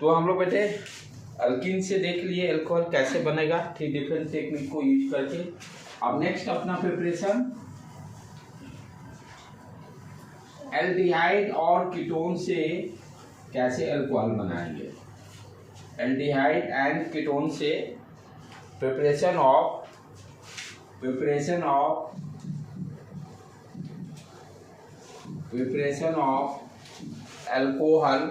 तो हम लोग बेटे अल्कीन से देख लिए अल्कोहल कैसे बनेगा 3 डिफरेंट टेक्निक को यूज करके। अब नेक्स्ट अपना प्रिपरेशन एल्डिहाइड और कीटोन से कैसे अल्कोहल बनाएंगे। एल्डिहाइड एंड कीटोन से preparation of alcohol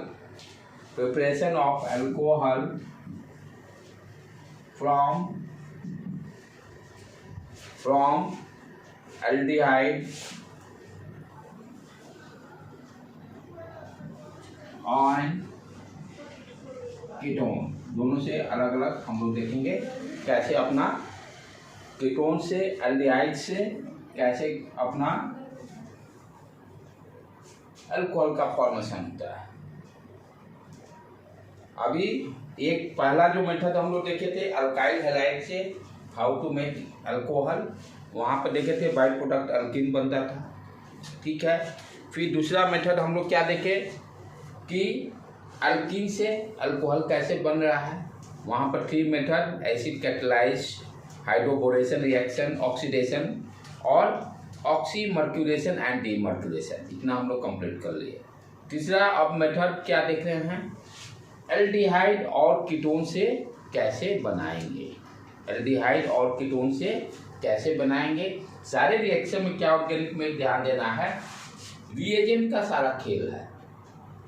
from aldehyde and ketone, दोनों से अलग अलग हम लोग देखेंगे कैसे अपना कीटोन से एल्डिहाइड से कैसे अपना अल्कोहल का फॉर्मेशन होता है। अभी एक पहला जो मेथड हम लोग देखे थे अल्काइल हैलाइड से हाउ टू मेक अल्कोहल, वहाँ पर देखे थे बाई प्रोडक्ट अल्कीन बनता था, ठीक है। फिर दूसरा मेथड हम लोग क्या देखे कि अल्कीन से अल्कोहल कैसे बन रहा है। वहाँ पर 3 method acid catalysed, hydroboration reaction, oxidation और ऑक्सीमर्क्यूरेशन एंड डीमर्क्यूरेशन, इतना हम लोग कंप्लीट कर लिए। तीसरा अब मेथड क्या देख रहे हैं, एल्डिहाइड और कीटोन से कैसे बनाएंगे। एल्डिहाइड और कीटोन से कैसे बनाएंगे। सारे रिएक्शन में क्या ऑर्गेनिक में ध्यान देना है, रिएजेंट का सारा खेल है,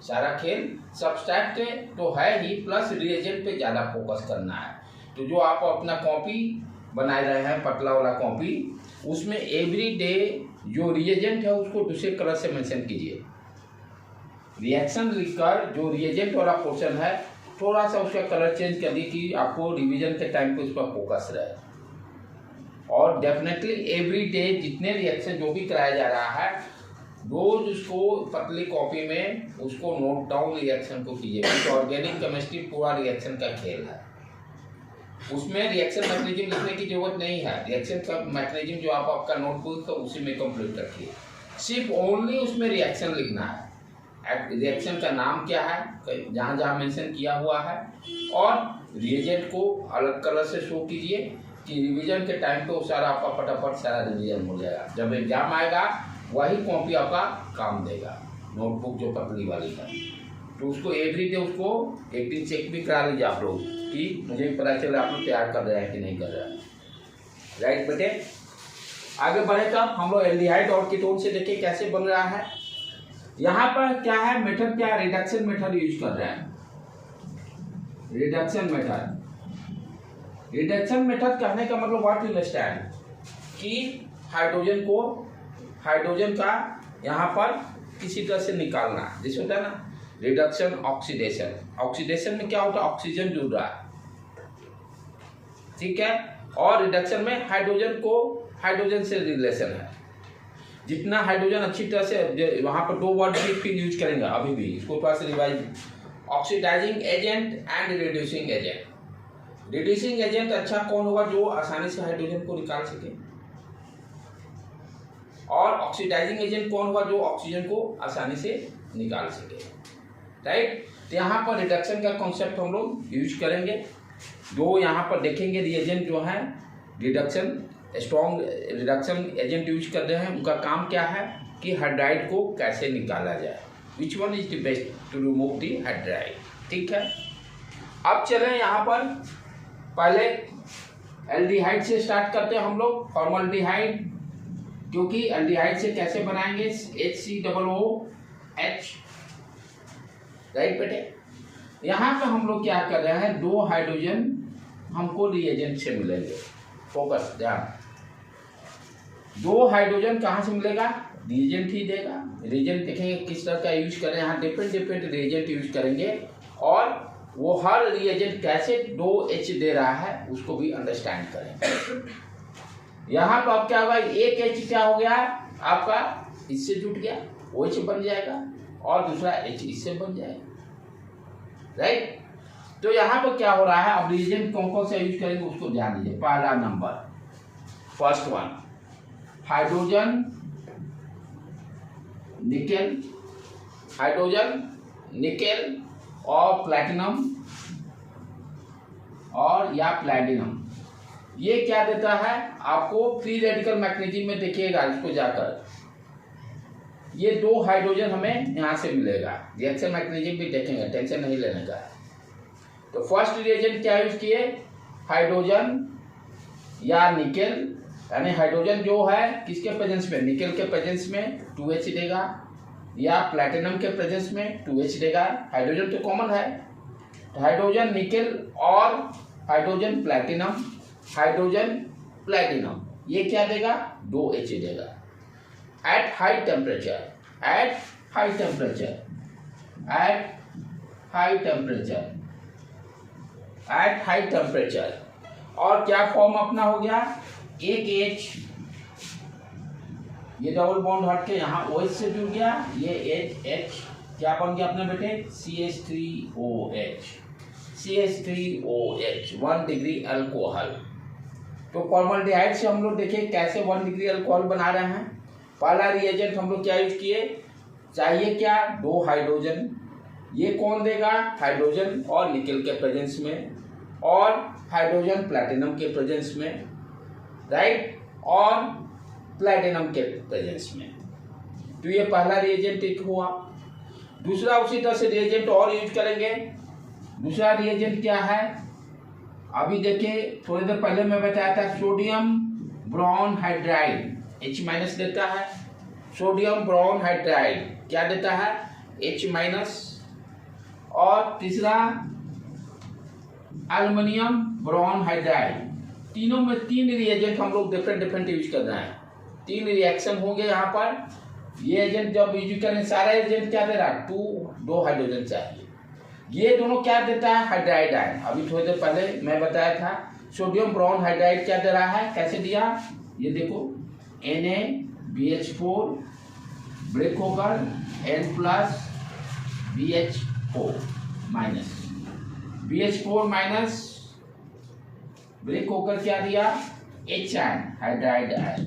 सारा खेल सब्सट्रैक्ट तो है ही प्लस रिएजेंट पे ज़्यादा फोकस करना है। तो जो आप अपना कॉपी बना रहे हैं पतला वाला कॉपी, उसमें एवरी डे जो रिएजेंट है उसको दूसरे कलर से मेंशन कीजिए। रिएक्शन लिखकर जो रिएजेंट वाला पोर्शन है थोड़ा सा उसका कलर चेंज कर दी कि आपको रिवीजन के टाइम पे उस पर फोकस रहे। और डेफिनेटली एवरी डे जितने रिएक्शन जो भी कराया जा रहा है रोज उसको पतली कॉपी में उसको नोट डाउन रिएक्शन को कीजिए, क्योंकि ऑर्गेनिक केमिस्ट्री पूरा रिएक्शन का खेल है। उसमें रिएक्शन मैकेनिज्म लिखने की जरूरत नहीं है, रिएक्शन का मैकेनिज्म जो आप आपका नोटबुक तो उसी में कंप्लीट रखिए, सिर्फ ओनली उसमें रिएक्शन लिखना है। रिएक्शन का नाम क्या है जहाँ जहाँ मेंशन किया हुआ है, और रिएजेंट को अलग कलर से शो कीजिए कि रिवीजन के टाइम पे सारा आपका फटाफट सारा रिवीजन हो जाएगा। जब एग्जाम आएगा वही कॉपी आपका काम देगा, नोटबुक जो पतली वाली है। तो उसको एवरी डे उसको एक दिन चेक भी करा लीजिए आप लोग कि मुझे भी पता चले आप लोग तैयार कर रहे हैं कि नहीं कर रहे हैं। राइट बेटे, आगे बढ़े तब हम लोग एल्डिहाइड और कीटोन से देखिए कैसे बन रहा है। यहाँ पर क्या है मेथड, क्या रिडक्शन मेथड यूज कर रहे हैं। रिडक्शन मेथड कहने का मतलब व्हाट यू अंडरस्टैंड कि हाइड्रोजन का यहाँ पर किसी तरह से निकालना, जैसे होता है ना रिडक्शन ऑक्सीडेशन। ऑक्सीडेशन में क्या होता है, ऑक्सीजन जुड़ रहा है, ठीक है। और रिडक्शन में हाइड्रोजन से रिलेशन है। जितना हाइड्रोजन अच्छी तरह से, वहाँ पर 2 वर्ड भी फिर यूज करेंगे अभी भी, इसको थोड़ा सा revise, oxidising agent and reducing agent. Reducing agent अच्छा कौन होगा, जो आसानी से हाइड्रोजन को निकाल सके, और ऑक्सीडाइजिंग एजेंट कौन होगा, जो ऑक्सीजन को आसानी से निकाल सके। राइट, तो यहाँ पर रिडक्शन का कॉन्सेप्ट हम लोग यूज करेंगे। जो यहाँ पर देखेंगे रिएजेंट जो है reduction strong reduction agent use कर रहे हैं, उनका काम क्या है कि हाइड्राइड को कैसे निकाला जाए, which one is the best to remove the hydride, ठीक है। अब चलें यहाँ पर पहले एल्डिहाइड से स्टार्ट करते हैं हम लोग, फॉर्मल्डिहाइड, क्योंकि एल्डिहाइड से कैसे बनाएंगे HCOOH। राइट बेटे, यहाँ पे हम लोग क्या कर रहे हैं, 2 हाइड्रोजन हमको रिएजेंट से मिलेंगे, फोकस ध्यान। 2 हाइड्रोजन कहाँ से मिलेगा, रिएजेंट ही देगा। रिएजेंट देखेंगे किस तरह का यूज करें, यहाँ डिफरेंट रिएजेंट यूज करेंगे, और वो हर रिएजेंट कैसे 2H दे रहा है उसको भी अंडरस्टैंड करें। यहाँ पर अब क्या होगा, एक H क्या हो गया आपका, इससे जुट गया, OH बन जाएगा, और दूसरा H इससे बन जाएगा। राइट, तो यहाँ पर क्या हो रहा है, अब रिएजेंट कौन कौन सा यूज करेंगे उसको ध्यान दीजिए। पहला number, first one, hydrogen nickel, और प्लैटिनम और या प्लैटिनम, ये क्या देता है आपको फ्री रेडिकल मैकेनिज्म में देखिएगा इसको जाकर, ये 2 हाइड्रोजन हमें यहाँ से मिलेगा। रिएक्शन मैकेनिज्म भी देखेंगे, टेंशन नहीं लेने का। तो फर्स्ट रिएजेंट क्या यूज किए, हाइड्रोजन या निकेल, यानी हाइड्रोजन जो है किसके प्रेजेंस में, निकेल के प्रेजेंस में 2H देगा, या प्लैटिनम के प्रेजेंस में 2H देगा। हाइड्रोजन तो कॉमन है, तो हाइड्रोजन निकेल और हाइड्रोजन प्लैटिनम, हाइड्रोजन प्लैटिनम, ये क्या देगा 2H देगा। At high temperature, at high temperature, at high temperature, at high temperature, और क्या फॉर्म अपना हो गया, एक H, ये डबल बॉन्ड हट के यहाँ OH से जुड़ गया, ये H क्या बन गया अपने बेटे CH3OH, CH3OH 1 डिग्री अल्कोहल। तो फॉर्मल्डिहाइड से हम लोग देखिए कैसे 1 डिग्री अल्कोहल बना रहे हैं। पहला रिएजेंट हम लोग क्या यूज किए, चाहिए क्या 2 हाइड्रोजन, ये कौन देगा हाइड्रोजन और निकेल के प्रेजेंस में, और हाइड्रोजन प्लैटिनम के प्रेजेंस में, राइट, और प्लैटिनम के प्रेजेंस में। तो ये पहला रिएजेंट एक हुआ। दूसरा उसी तरह से रिएजेंट और यूज करेंगे। दूसरा रिएजेंट क्या है, अभी देखिए थोड़ी देर पहले मैं बताया था, सोडियम ब्रोन हाइड्राइड H- देता है। सोडियम ब्रोन हाइड्राइड क्या देता है H-, और तीसरा एल्युमिनियम ब्रोन हाइड्राइड। तीनों में 3 रिएजेंट हम लोग डिफरेंट यूज कर रहे हैं, 3 रिएक्शन होंगे यहाँ पर। ये एजेंट जब यूज करें, सारा एजेंट क्या दे रहा है 2 हाइड्रोजन चाहिए। ये दोनों क्या देता है हाइड्राइड आयन। अभी थोड़ी देर पहले मैं बताया था सोडियम ब्रोन हाइड्राइड क्या दे रहा है, कैसे दिया, ये देखो NaBH4 ब्रेक होकर N+ BH4 minus, BH4 minus break होकर क्या दिया H ion, hydride ion,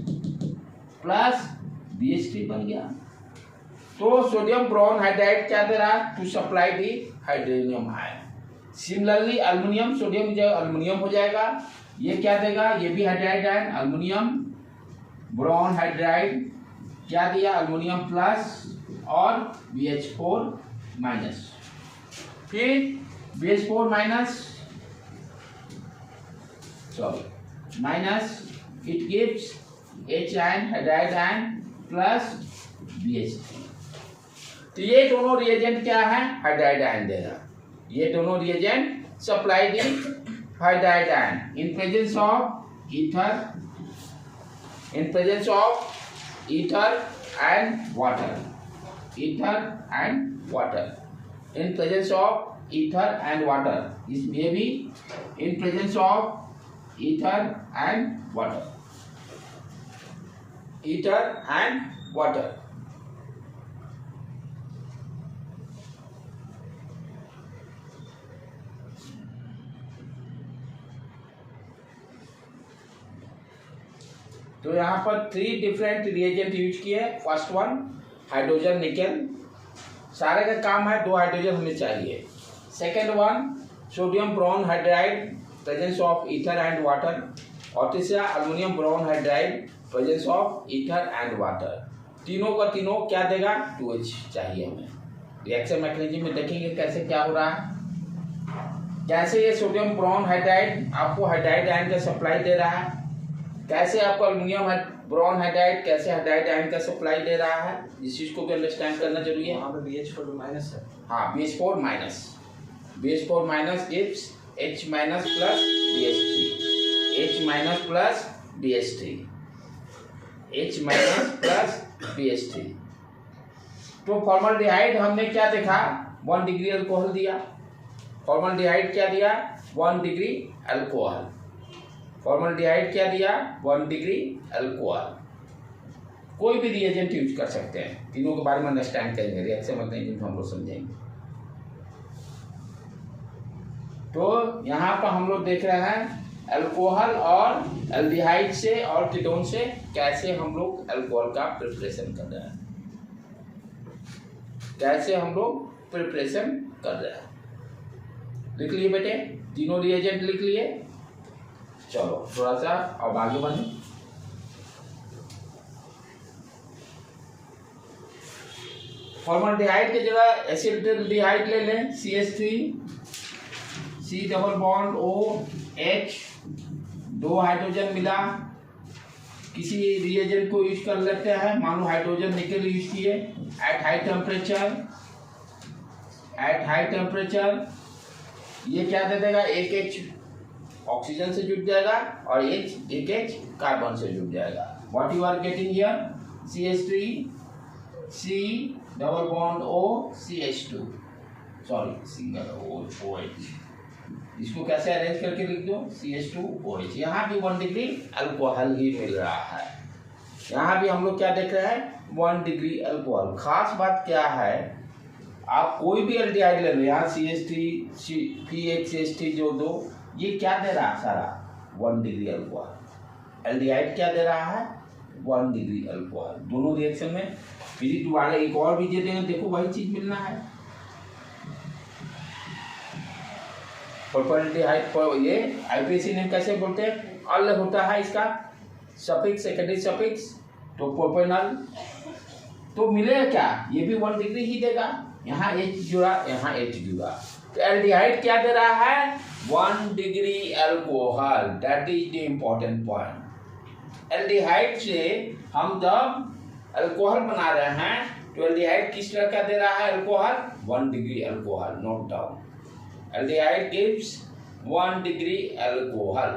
plus BH3 बन गया। तो सोडियम ब्रोन हाइड्राइड क्या दे रहा है, to supply the hydronium ion. Similarly aluminium, sodium जो अल्युमिनियम हो जाएगा, ये क्या देगा, ये भी hydride ion, aluminium boron hydride क्या दिया अल्युमिनियम प्लस और BH4 माइनस, फिर BH4 minus it gives H ion, hydride ion plus BH3। तो ये दोनों रिएजेंट क्या है हाइड्राइड आयन दे रहा, ये दोनों reagent supply the hydride ion in presence of ether, in presence of ether and water, ether and water, in presence of ether and water, is maybe in presence of ether and water, ether and water। तो यहाँ पर 3 different reagent use किए। First one hydrogen nickel, सारे का काम है 2 hydrogen हमें चाहिए। Second one sodium boron hydride presence of ether and water, और तीसरा aluminium boron hydride presence of ether and water. तीनों का तीनों क्या देगा 2H चाहिए हमें। रिएक्शन मैकेनिज्म में देखेंगे कैसे क्या हो रहा है, कैसे ये सोडियम ब्रोन हाइड्राइड आपको हाइड्राइड आयन का सप्लाई दे रहा है, कैसे आपको अल्युमिनियम ब्रोन हाइड्राइड कैसे हाइड्राइड आयन का सप्लाई दे रहा है, इस चीज को भी अंडरस्टैंड करना जरूरी है। वहाँ पे BH4 माइनस है। हाँ BH4 minus, BH4 minus gives H minus plus BH3, H minus plus BH3, H minus plus BH3। तो फॉर्मल्डिहाइड हमने क्या देखा 1 डिग्री अल्कोहल दिया, फॉर्मल्डिहाइड क्या दिया 1 डिग्री अल्कोहल, फॉर्मल्डिहाइड क्या दिया 1 डिग्री अल्कोहल। कोई भी रिएजेंट यूज कर सकते हैं, तीनों के बारे में अंडरस्टैंड करेंगे, रिएक्शन मैकेनिज्म हम लोग समझेंगे। तो यहाँ पर हम लोग देख रहे हैं अल्कोहल और एल्डिहाइड से और कीटोन से कैसे हम लोग अल्कोहल का प्रिपरेशन कर रहे हैं, कैसे हम लोग प्रिपरेशन कर रहे हैं। लिख लिए बेटे, तीनों रिएजेंट लिख लिए। चलो थोड़ा सा अब आगे बढ़े। फॉर्मल्डिहाइड की जगह एसिटाल्डिहाइड ले लें, CH3 C double bond OH, 2 hydrogen मिला। किसी रिएजेंट को यूज कर लेते हैं, मान लो हाइड्रोजन निकल यूज किए। एट हाई टेम्परेचर ये क्या दे देगा, एक H ऑक्सीजन से जुड़ जाएगा और एक H कार्बन से जुड़ जाएगा। What you are getting here, CH3 C double bond O CH2, sorry single OH। इसको कैसे अरेंज करके लिख दो, CH2OH। यहाँ भी 1 डिग्री अल्कोहल ही मिल रहा है। यहाँ भी हम लोग क्या देख रहे हैं, 1 डिग्री अल्कोहल। खास बात क्या है, आप कोई भी एल्डिहाइड ले लो, यहाँ CH3 CH3 जो दो, ये क्या दे रहा है सारा, 1 डिग्री अल्कोहल। एल्डिहाइड क्या दे रहा है, 1 डिग्री अल्कोहल। दोनों रिएक्शन में फिर दोबारा एक और भी दे देंगे, देखो वही चीज मिलना है। प्रोपेनल्डिहाइड को ये आईपीएसी नेम कैसे बोलते हैं, अल होता है इसका सफिक्स, सेकेंडरी सफिक्स, तो प्रोपेनल तो मिलेगा क्या, ये भी 1 डिग्री ही देगा। यहाँ H जुड़ा, यहाँ H जुड़ा, तो एल्डिहाइड क्या दे रहा है, 1 degree alcohol. That is the important point. Aldehyde से हम जब अल्कोहल बना रहे हैं तो एल्डिहाइड किस तरह का दे रहा है alcohol, 1 degree alcohol. Note down, aldehyde gives 1 degree alcohol,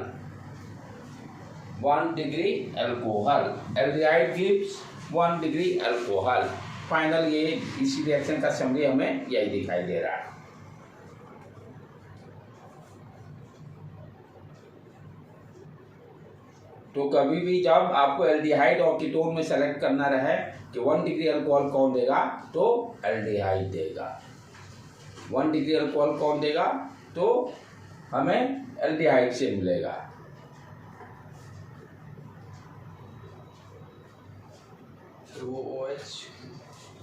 1 degree alcohol, aldehyde gives 1 degree alcohol। Final ये इसी रिएक्शन का समरी हमें यही दिखाई दे रहा है। तो कभी भी जब आपको एल्डिहाइड और कीटोन में सेलेक्ट करना रहे कि 1 डिग्री अल्कोहल कौन देगा, तो एल्डिहाइड देगा। 1 डिग्री अल्कोहल कौन देगा, तो हमें एल्डिहाइड से मिलेगा। वो OH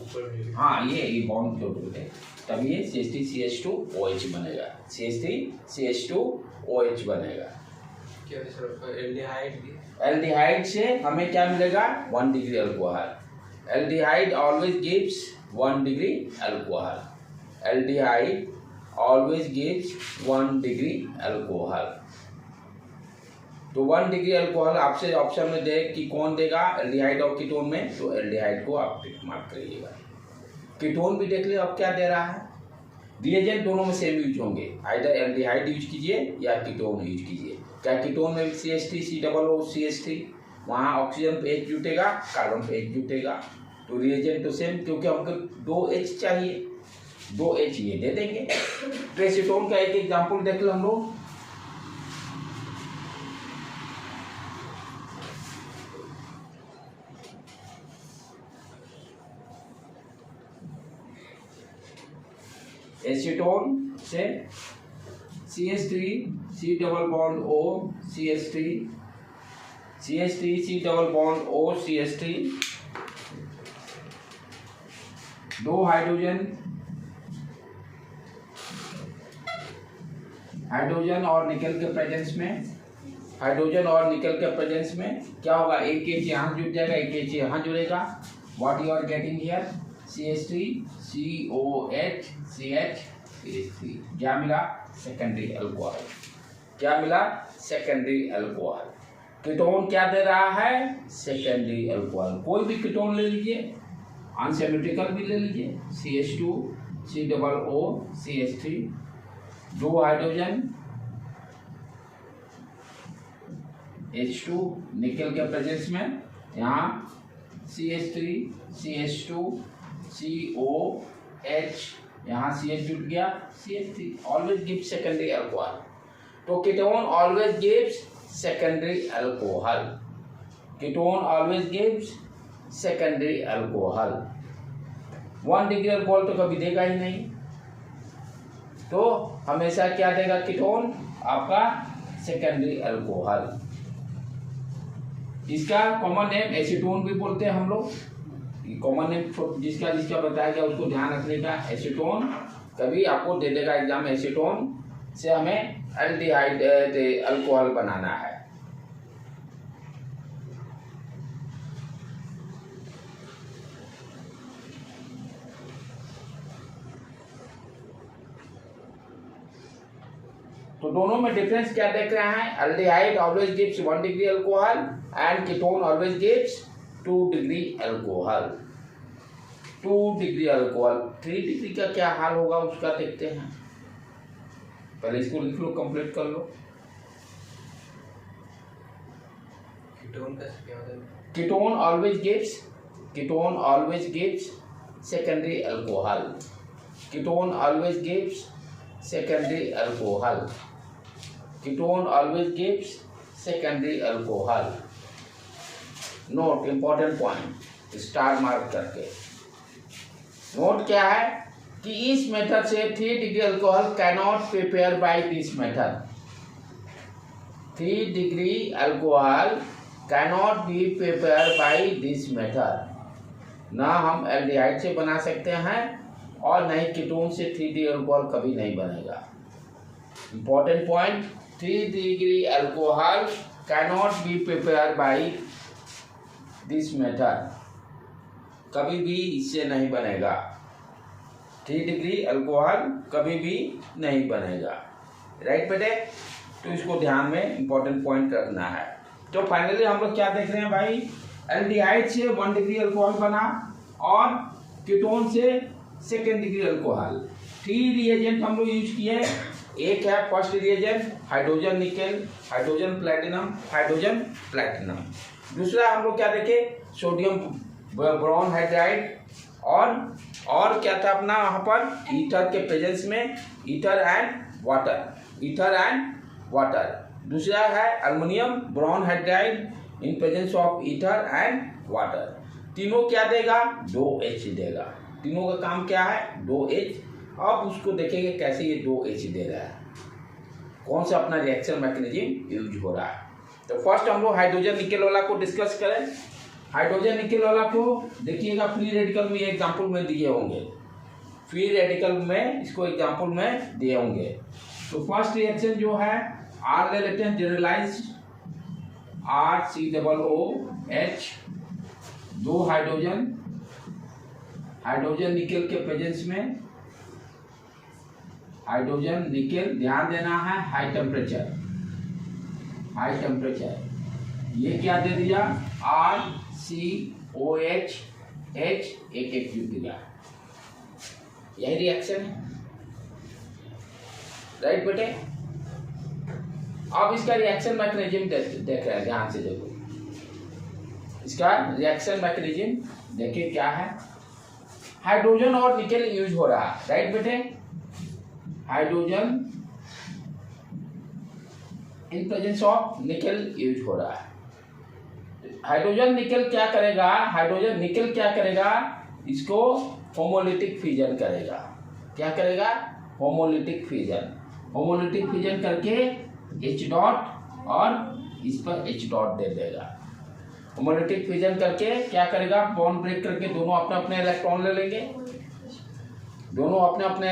ऊपर, हाँ ये बॉन्ड जो है, तब ये CH3CH2OH बनेगा, CH3CH2OH बनेगा। क्या सर, एल्डिहाइड से हमें क्या मिलेगा, 1 degree alcohol. Aldehyde always gives 1 degree alcohol. Aldehyde always gives 1 degree alcohol। तो 1 डिग्री अल्कोहल आपसे ऑप्शन में दे कि कौन देगा, एल्डिहाइड और कीटोन में, तो एल्डिहाइड को आप टिक मार्क करिएगा। कीटोन भी देख लिया अब क्या दे रहा है। रिएजेंट दोनों में सेम यूज होंगे, आइदर एल्डिहाइड यूज कीजिए या कीटोन यूज कीजिए। क्या कीटोन में CH3 COO वहाँ ऑक्सीजन पे H जुटेगा, कार्बन पे H जुटेगा, तो रिएजेंट तो सेम, क्योंकि हमको 2 H चाहिए, 2 H ये दे देंगे। तो एसीटोन का एक एग्जाम्पल देख लो हम लोग। एसीटोन से CH3 C double bond O CH3 C double bond O CH3, 2 hydrogen और निकल के प्रेजेंस में, हाइड्रोजन और निकल के प्रेजेंस में क्या होगा, एक H यहाँ जुड़ जाएगा, एक H यहाँ जुड़ेगा। What you are getting here, CH3 COH CH CH3, क्या मिला, सेकेंडरी अल्कोहल। क्या मिला, सेकेंडरी अल्कोहल। कीटोन क्या दे रहा है, सेकेंडरी अल्कोहल। कोई भी कीटोन ले लीजिए, अनसिमेट्रिकल भी ले लीजिए, CH2 COO CH3, 2 hydrogen H2 निकल के प्रेजेंस में, यहाँ CH3 CH2 COH, यहाँ CH जुट गया, CH3 always give secondary alcohol. तो ketone always gives secondary alcohol, ketone always gives secondary alcohol. 1 degree alcohol तो कभी देगा ही नहीं, तो हमेशा क्या देगा कीटोन, आपका सेकेंडरी अल्कोहल। इसका कॉमन नेम एसीटोन भी बोलते हैं हम लोग। कॉमन नेम जिसका जिसका बताया गया उसको ध्यान रखने का, एसीटोन। कभी आपको दे देगा एग्जाम एसीटोन से हमें एल्डिहाइड अल्कोहल बनाना है। तो दोनों में डिफरेंस क्या देख रहे हैं? Aldehyde always gives 1 degree alcohol and ketone always gives 2 degree alcohol. 2 degree alcohol, 3 degree का क्या हाल होगा उसका देखते हैं। पहले इसको लिख लो, कंप्लीट कर लो। कीटोन का क्या होता है? Ketone always gives secondary alcohol. Ketone always gives secondary alcohol. Ketone always gives secondary alcohol. Note, important point, star mark करके नोट क्या है कि इस मेथड से 3 degree alcohol cannot prepare by this method. 3 degree alcohol cannot be prepare by this method. ना हम aldehyde से बना सकते हैं और न ही कीटोन से 3 डिग्री अल्कोहल कभी नहीं बनेगा। Important point, 3 degree alcohol cannot be prepare by this method. कभी भी इससे नहीं बनेगा। 3 डिग्री अल्कोहल कभी भी नहीं बनेगा। राइट बेटे? तो इसको ध्यान में इंपॉर्टेंट पॉइंट रखना है। तो फाइनली हम लोग क्या देख रहे हैं भाई? एल्डिहाइड से 1 डिग्री अल्कोहल बना और कीटोन से 2 डिग्री अल्कोहल। 3 रिएजेंट हम लोग यूज किए। एक है first reagent hydrogen nickel, hydrogen platinum, hydrogen platinum. दूसरा हम लोग क्या देखे? सोडियम बोरॉन हाइड्राइड और क्या था अपना वहाँ पर ईथर के प्रेजेंस में ईथर एंड वाटर। दूसरा है aluminium boron hydride in presence of ether and water. तीनों क्या देगा? 2H देगा। तीनों का काम क्या है? 2H। अब उसको देखेंगे कैसे ये 2H दे रहा है, कौन सा अपना रिएक्शन मैकेनिज्म यूज हो रहा है। तो फर्स्ट हम लोग हाइड्रोजन निकेल वाला को डिस्कस करें। हाइड्रोजन निकेल वाला को देखिएगा, फ्री रेडिकल में एग्जाम्पल में दिए होंगे। फ्री रेडिकल में इसको एग्जाम्पल में दिए होंगे। तो फर्स्ट रिएक्शन जो है आर ले लेते हैं, जनरलाइज्ड RCOOH, 2 हाइड्रोजन निकेल के प्रेजेंस में हाइड्रोजन निकेल, ध्यान देना है हाई टेम्परेचर। ये क्या दे दिया? RCOH एक जुड़ दिया। यही रिएक्शन है। राइट बेटे? अब इसका रिएक्शन मैकेनिज्म देख रहे हैं, ध्यान से देखो। इसका रिएक्शन मैकेनिज्म देखिए क्या है। हाइड्रोजन और निकेल यूज हो रहा है। राइट बेटे? Hydrogen in presence of nickel use हो रहा है। हाइड्रोजन निकेल क्या करेगा? इसको होमोलिटिक फिजन करेगा। क्या करेगा? होमोलिटिक फिजन करके H डॉट और इस पर H डॉट दे देगा। होमोलिटिक फिजन करके क्या करेगा? बॉन्ड ब्रेक करके दोनों अपने अपने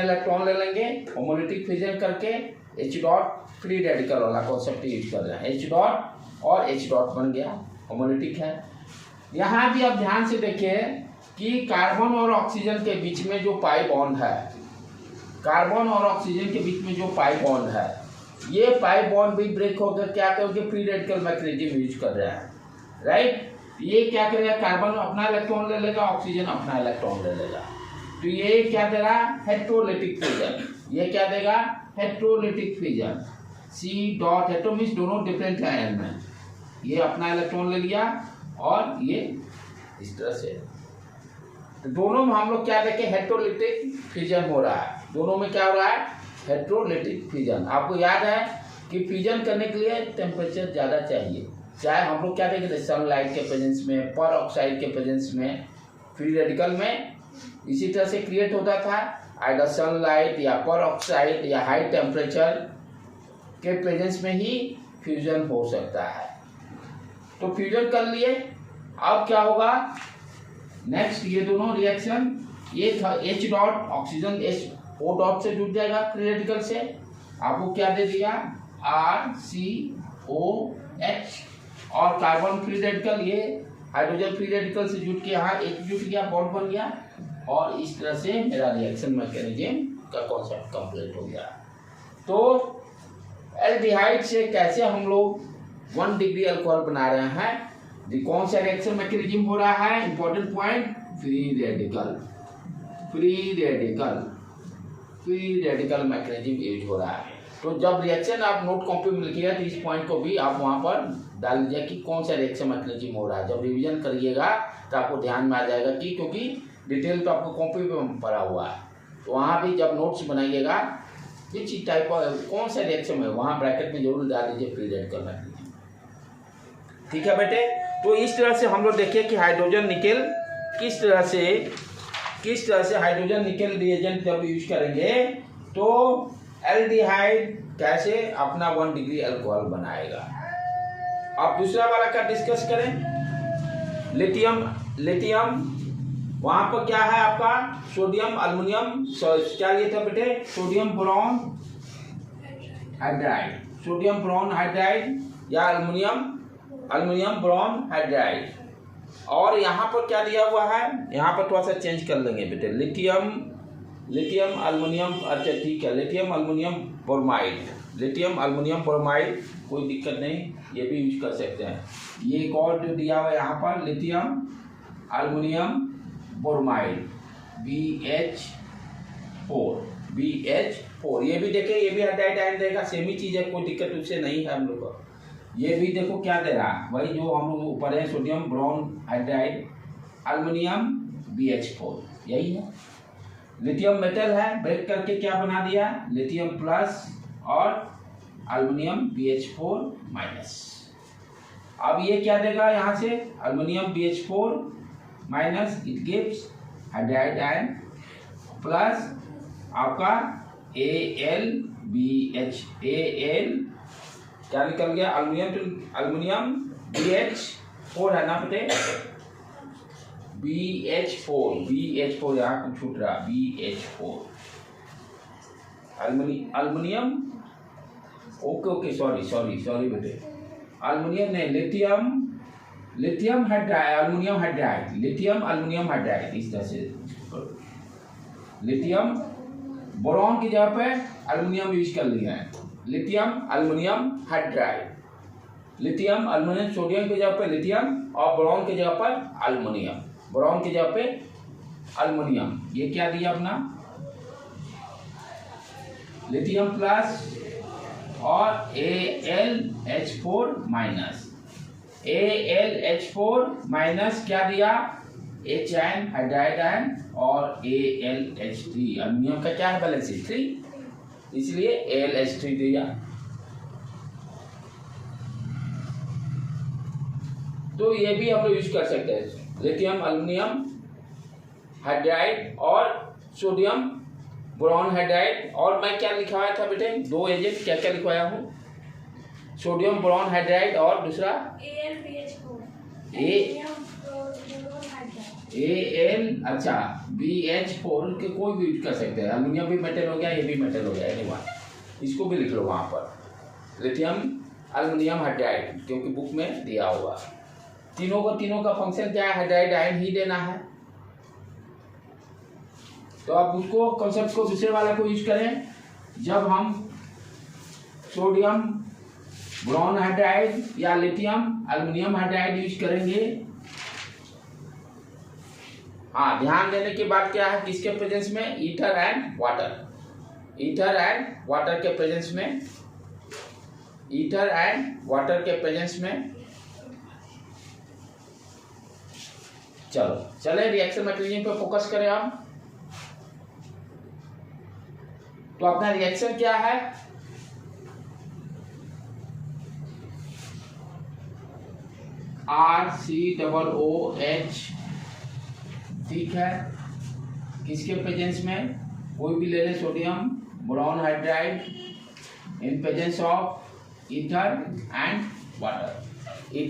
इलेक्ट्रॉन ले लेंगे। होमोलिटिक फिजन करके H डॉट, फ्री रेडिकल वाला कॉन्सेप्ट यूज कर रहे हैं। H डॉट और H डॉट बन गया, होमोलिटिक है। यहाँ भी आप ध्यान से देखिए कि कार्बन और ऑक्सीजन के बीच में जो पाई बॉन्ड है, ये पाई बॉन्ड भी ब्रेक होकर क्या करोगे? फ्री रेडिकल मैकेनिज्म यूज कर रहा है। राइट? ये क्या करेगा? कार्बन अपना इलेक्ट्रॉन ले लेगा, ऑक्सीजन अपना इलेक्ट्रॉन ले लेगा। तो ये क्या दे रहा है? Heterolytic fission. ये क्या देगा? Heterolytic fission. C dot hetero means दोनों डिफरेंट है एलिमेंट। ये अपना इलेक्ट्रॉन ले लिया और ये इस तरह से। तो दोनों में हम लोग क्या देखें? हेट्रोलिटिक फिजन हो रहा है। दोनों में क्या हो रहा है? Heterolytic fission. आपको याद है कि फिजन करने के लिए टेम्परेचर ज़्यादा चाहिए। चाहे हम लोग क्या देखें? सनलाइट के प्रेजेंस में, पर ऑक्साइड के प्रेजेंस में, फ्री रेडिकल में इसी तरह से क्रिएट होता था। आइदर सनलाइट या पर ऑक्साइड या हाई टेम्परेचर के प्रेजेंस में ही फ्यूजन हो सकता है। तो फ्यूजन कर लिए। अब क्या होगा? नेक्स्ट ये दोनों रिएक्शन, ये था H dot, oxygen O dot से जुड़ जाएगा फ्री रेडिकल से। आपको क्या दे दिया, RCOH, और कार्बन फ्री रेडिकल ये हाइड्रोजन फ्री रेडिकल से जुट के यहाँ एकजुट गया, बॉन्ड बन गया, और इस तरह से मेरा रिएक्शन मैकेनिज्म का कॉन्सेप्ट कंप्लीट हो गया। तो एल्डिहाइड से कैसे हम लोग 1 डिग्री अल्कोहल बना रहे हैं, कौन सा रिएक्शन मैकेनिज्म हो रहा है, important point, free radical mechanism use हो रहा है। तो जब रिएक्शन आप नोट कॉपी में लिखिएगा तो इस पॉइंट को भी आप वहां पर डाल दीजिए कि कौन सा रिएक्शन मैकेनिज्म हो रहा है। जब रिवीजन करिएगा तो आपको ध्यान में आ जाएगा कि क्योंकि डिटेल तो आपको कॉपी में पड़ा हुआ है, तो वहाँ भी जब नोट्स बनाइएगा विच टाइप ऑफ कौन सा रिएक्शन है वहाँ ब्रैकेट में जरूर डाल दीजिए फ्री रेडिकल मैकेनिज्म। ठीक है बेटे, तो इस तरह से हम लोग देखिए कि हाइड्रोजन निकेल किस तरह से हाइड्रोजन निकेल रिएजेंट जब यूज करेंगे तो एल्डिहाइड कैसे अपना 1 डिग्री अल्कोहल बनाएगा। अब दूसरा वाला का डिस्कस करें, लिथियम वहां पर क्या है आपका, सोडियम अल्युमिनियम, क्या लिए था बेटे, सोडियम बोरॉन हाइड्राइड या अल्युमिनियम बोरॉन हाइड्राइड। और यहाँ पर क्या दिया हुआ है, यहाँ पर थोड़ा सा चेंज कर लेंगे बेटे, लिथियम अल्युमिनियम, अच्छा ठीक है, लिथियम अल्युमिनियम ब्रोमाइड, कोई दिक्कत नहीं, ये भी यूज कर सकते हैं। ये एक और जो दिया हुआ है यहाँ पर, लिथियम अल्युमिनियम ब्रोमाइड BH4, ये भी देखे, ये भी हाइड्राइड आयन देगा, सेम ही चीज है, कोई दिक्कत उससे नहीं है हम लोग को। ये भी देखो क्या दे रहा है, वही जो हम लोग ऊपर है, sodium boron hydride aluminium BH4, यही है। लिथियम मेटल है, ब्रेक करके क्या बना दिया, लिथियम प्लस और अल्युमिनियम BH4 माइनस। अब ये क्या देगा यहाँ से, aluminium BH4 minus, it gives hydride ion plus आपका AlBH, क्या निकल गया, अल्युमिनियम BH4 है ना बेटे, BH4 यहाँ कुछ छूट रहा, BH4 अल्युमिनियम, ओके सॉरी बेटे, अल्युमिनियम नहीं, लिथियम हाइड्राइड, अल्युमिनियम हाइड्राइड, इस तरह से लिथियम बोरॉन की जगह पे अल्युमिनियम यूज कर लिया है, lithium aluminium hydride, lithium aluminium, sodium की जगह पे लिथियम और बोरॉन की जगह पर अल्युमिनियम, बोरॉन की जगह पे अल्युमिनियम। ये क्या दिया अपना, लिथियम प्लस और AlH4 माइनस, AlH4 माइनस क्या दिया, H आयन हाइड्राइड आयन और AlH3, अल्युमिनियम का क्या है बैलेंस 3, इसलिए AlH3 दिया। तो ये भी हम लोग यूज कर सकते हैं, लिथियम अल्युमिनियम हाइड्राइड और सोडियम बोरॉन हाइड्राइड। और मैं क्या लिखवाया था बेटे, 2 एजेंट क्या लिखवाया हूँ, सोडियम बोरॉन हाइड्राइड और दूसरा अच्छा BH4 के कोई भी यूज कर सकते हैं, अल्युमिनियम भी मेटल हो गया, ये भी मेटल हो गया, एनीवन, इसको भी लिख लो वहाँ पर, लिथियम अल्युमिनियम हाइड्राइड, क्योंकि बुक में दिया हुआ। तीनों का फंक्शन क्या है, हाइड्राइड आयन ही देना है। तो आप उसको कॉन्सेप्ट को दूसरे वाले को यूज करें, जब हम सोडियम बोरॉन हाइड्राइड या लिथियम अल्युमिनियम हाइड्राइड यूज करेंगे। हाँ, ध्यान देने की बात क्या है, किसके प्रेजेंस में, ईथर एंड वाटर के प्रेजेंस में, ईथर एंड वाटर के प्रेजेंस में। चले रिएक्शन मैकेनिज्म पे फोकस करें आप। तो अपना रिएक्शन क्या है, RCOOH, ठीक है, किसके प्रेजेंस में, कोई भी ले ले, sodium boron hydride in presence of ether and water, in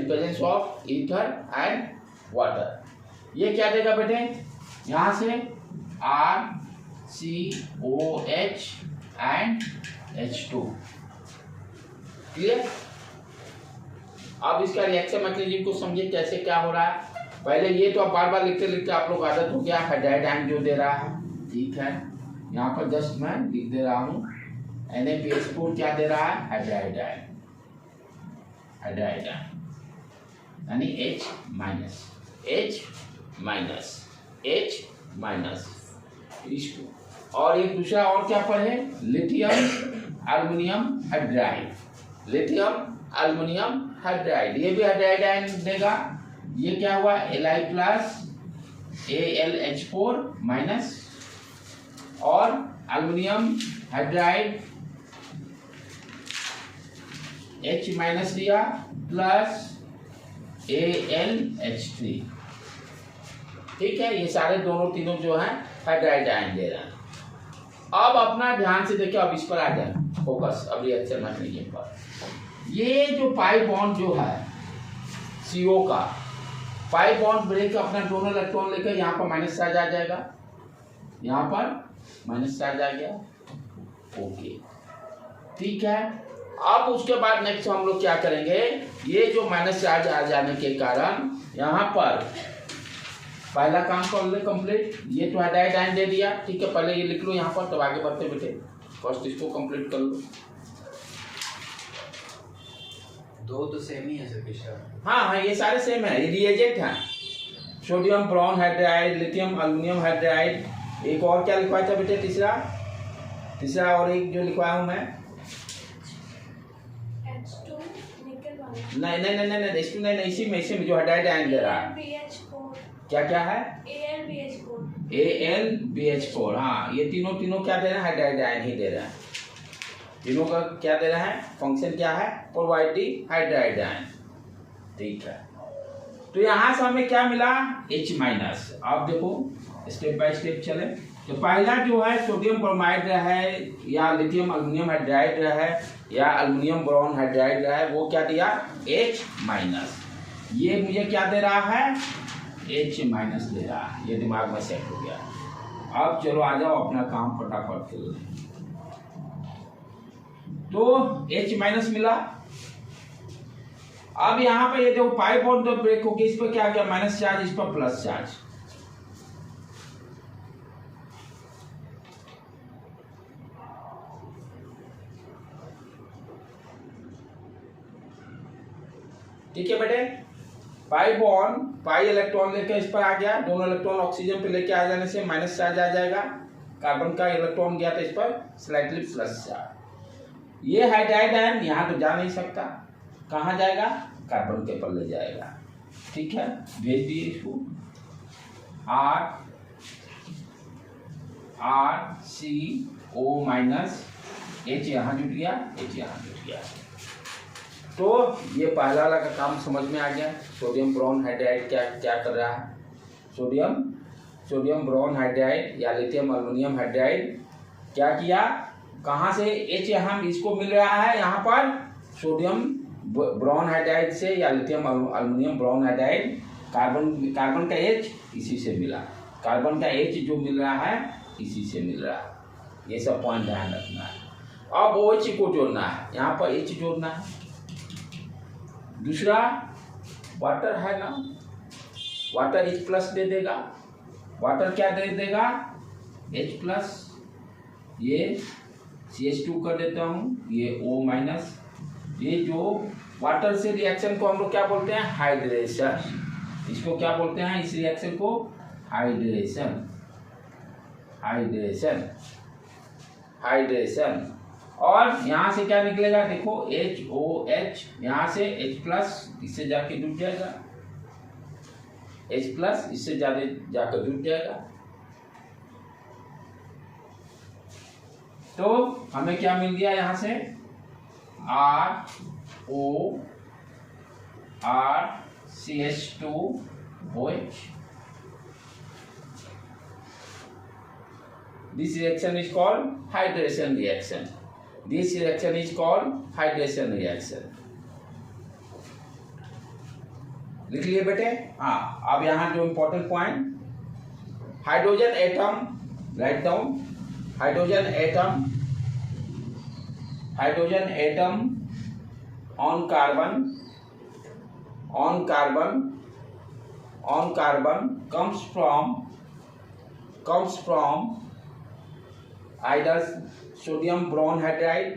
presence of ether and water. ये क्या देगा बेटे, यहाँ से COH and H2। क्लियर? अब इसका रिएक्शन मैकेनिज्म को समझिए कैसे क्या हो रहा है। पहले ये तो आप बार बार लिखते लिखते आप लोग आदत हो गया, हाइड्राइड आयन जो दे रहा है, ठीक है। यहाँ पर जस्ट मैं लिख दे रहा हूँ NaPH4 क्या दे रहा है, हाइड्राइड आयन, हाइड्राइड आयन यानी H minus, H minus, H minus इसको। और एक दूसरा और क्या पढ़े, lithium aluminium hydride, lithium aluminium hydride, ये भी हाइड्राइड आयन देगा। ये क्या हुआ, Li प्लस AlH4 माइनस, और एल्युमिनियम हाइड्राइड H माइनस दिया प्लस AlH3, ठीक है। ये सारे दोनों तीनों जो हैं हाइड्राइड आयन दे रहे हैं। अब अपना ध्यान से देखिए, अब इस पर आ जाए फोकस, अब रिएक्शन मैकेनिज्म पर। ये जो पाई बॉन्ड जो है CO का, पाई बॉन्ड ब्रेक अपना दोनों इलेक्ट्रॉन लेकर यहाँ पर माइनस चार्ज आ जाएगा, यहाँ पर माइनस चार्ज आ गया, ओके, ठीक है। अब उसके बाद नेक्स्ट हम लोग क्या करेंगे, ये जो माइनस चार्ज आ जाने के कारण यहाँ पर पहला काम कर ले कंप्लीट। ये तो हाइड्राइड आयन दे दिया, ठीक है, पहले ये लिख लो यहाँ पर, तब आगे बढ़ते बेटे फर्स्ट इसको कंप्लीट कर लो। दो तो सेम ही है सर पिछला। हाँ हाँ, ये सारे सेम है, ये रिएजेंट है। Sodium boron hydride, lithium aluminium hydride, एक और क्या लिखवाया था बेटे, तीसरा, तीसरा और एक जो लिखवाया हूँ मैं, नहीं नहीं नहीं नहीं H2 नहीं, इसी में जो हाइड्राइड आयन दे रहा है, क्या क्या है, AlBH4, हाँ, ये तीनों क्या दे रहे हैं, हाइड्राइड आयन ही दे रहे हैं। तीनों का क्या दे रहे हैं, फंक्शन क्या है, प्रोवाइड हाइड्राइड आयन, ठीक है। तो यहाँ से हमें क्या मिला, H माइनस। आप देखो स्टेप बाय स्टेप चले, तो पहला जो है सोडियम ब्रोमाइड है, या लिथियम एल्युमिनियम हाइड्राइड है, या एल्युमिनियम बोरॉन हाइड्राइड है, वो क्या दिया, H माइनस। ये मुझे क्या दे रहा है, H माइनस दे रहा है, ये दिमाग में सेट हो गया। अब चलो आ जाओ अपना काम फटाफट कर लें। तो H माइनस मिला। अब यहाँ पे ये देखो पाई बॉन्ड जब ब्रेक होगी, इस पर क्या क्या माइनस चार्ज, इस पर प्लस चार्ज, ठीक है बेटे। पाई बॉन्ड, पाई इलेक्ट्रॉन लेकर इस पर आ गया, दोनों इलेक्ट्रॉन ऑक्सीजन पे लेके आ जाने से माइनस चार्ज आ जाएगा, कार्बन का इलेक्ट्रॉन गया था इस पर स्लाइटली प्लस चार्ज। ये हाइड्राइड आयन यहाँ तो जा नहीं सकता, कहाँ जाएगा, कार्बन के पर ले जाएगा, ठीक है, भेज दिए इसको। RCO माइनस, H यहाँ जुट गया, H यहाँ जुट गया। तो ये पहला वाला का काम समझ में आ गया। सोडियम ब्रोन हाइड्राइड क्या कर रहा है, सोडियम ब्रोन हाइड्राइड या लिथियम एल्युमिनियम हाइड्राइड क्या किया, कहाँ से H यहाँ इसको मिल रहा है, यहाँ पर सोडियम ब्रोन हाइड्राइड से या lithium aluminium boron hydride, carbon का H इसी से मिला, कार्बन का H जो मिल रहा है इसी से मिल रहा है। ये सब पॉइंट ध्यान रखना है। अब OH को जोड़ना है, यहाँ पर H जोड़ना है। दूसरा वाटर है ना, वाटर H प्लस दे देगा, वाटर क्या दे देगा, H प्लस, ये CH2 कर देता हूँ, ये O माइनस। ये जो वाटर से रिएक्शन को हम लोग क्या बोलते हैं, हाइड्रेशन, इसको क्या बोलते हैं, इस रिएक्शन को हाइड्रेशन, हाइड्रेशन, हाइड्रेशन। और यहाँ से क्या निकलेगा, देखो HOH, यहाँ से H प्लस इससे जाके जुट जाएगा, H प्लस इससे जाकर जुट जाएगा। तो हमें क्या मिल गया यहाँ से, RORCH2OH। This reaction is called hydration reaction. This reaction is called hydration reaction. लिख लिए बेटे। हाँ, अब यहाँ जो important point, hydrogen atom write down, hydrogen atom on carbon comes from either sodium boron hydride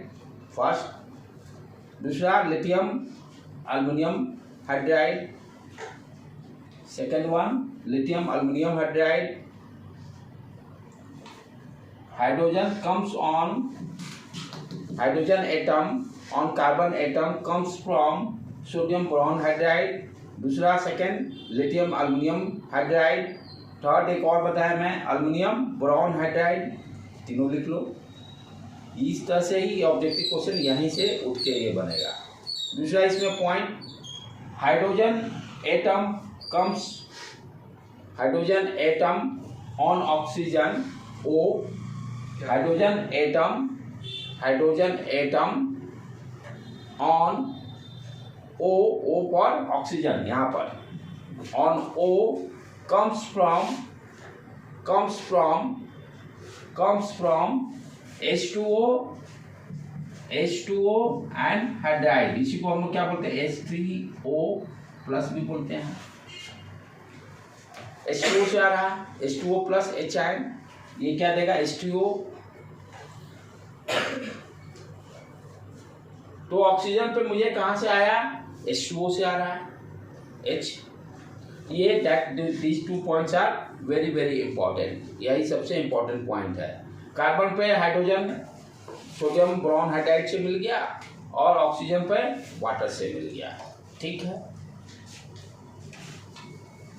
first, दूसरा lithium aluminium hydride, second one lithium aluminium hydride. Hydrogen atom on carbon atom comes from sodium boron hydride, दूसरा second lithium aluminium hydride, third एक और बताया मैं aluminium boron hydride. तीनों लिख लो. इस तरह से ही ऑब्जेक्टिव क्वेश्चन यहीं से उठ के ये बनेगा. दूसरा इसमें point, hydrogen atom on oxygen O, hydrogen atom on O for oxygen, यहाँ पर on O comes from H2O and hydride. इसी को हम लोग क्या बोलते हैं, H3O प्लस भी बोलते हैं. H2O से आ रहा है, H2O प्लस H आयन, ये क्या देगा H2O. तो ऑक्सीजन पे मुझे कहाँ से आया, H2O से आ रहा है H. ये these 2 points are very very important. यही सबसे इम्पोर्टेंट पॉइंट है. कार्बन पे हाइड्रोजन सोडियम बोरॉन हाइड्राइड से मिल गया और ऑक्सीजन पे वाटर से मिल गया. ठीक है,